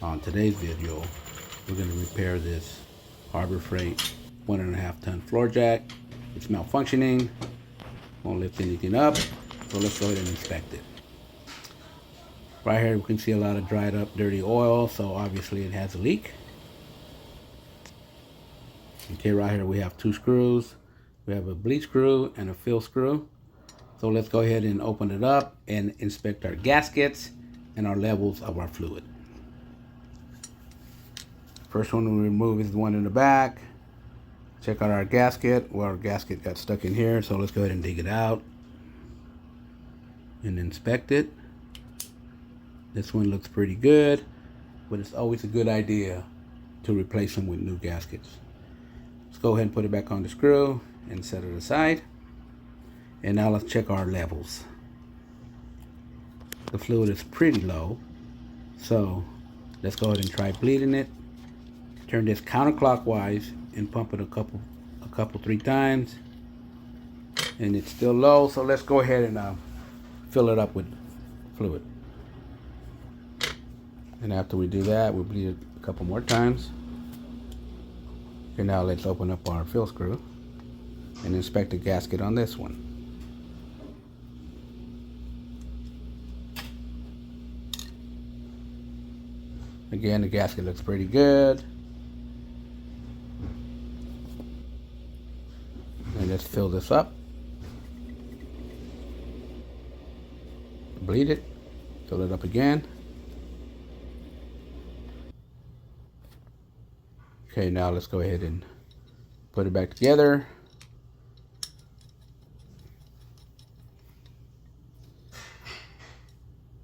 On today's video, we're going to repair this Harbor Freight 1.5 ton floor jack. It's malfunctioning, won't lift anything up, so let's go ahead and inspect it. Right here we can see a lot of dried up dirty oil, so obviously it has a leak. Okay, right here we have 2 screws. We have a bleed screw and a fill screw. So let's go ahead and open it up and inspect our gaskets and our levels of our fluid. First one we remove is the one in the back. Check out our gasket. Well, our gasket got stuck in here, so let's go ahead and dig it out and inspect it. This one looks pretty good, but it's always a good idea to replace them with new gaskets. Let's go ahead and put it back on the screw and set it aside. And now let's check our levels. The fluid is pretty low, so let's go ahead and try bleeding it. Turn this counterclockwise and pump it a couple, 3 times, and it's still low. So let's go ahead and fill it up with fluid. And after we do that, we'll bleed it a couple more times. Okay, now let's open up our fill screw and inspect the gasket on this one. Again, the gasket looks pretty good. And let's fill this up. Bleed it. Fill it up again. Okay, now let's go ahead and put it back together.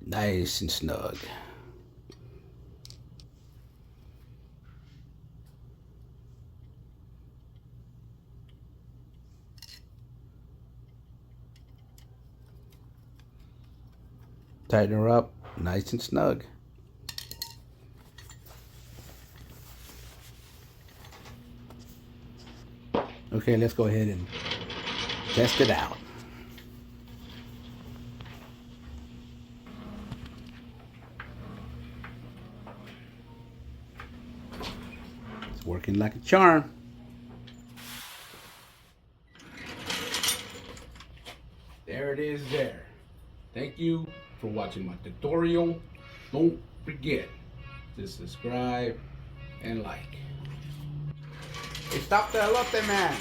Nice and snug. Tighten her up, nice and snug. Okay, let's go ahead and test it out. It's working like a charm. There it is there. Thank you for watching my tutorial. Don't forget to subscribe and like. Hey, stop the elote, man.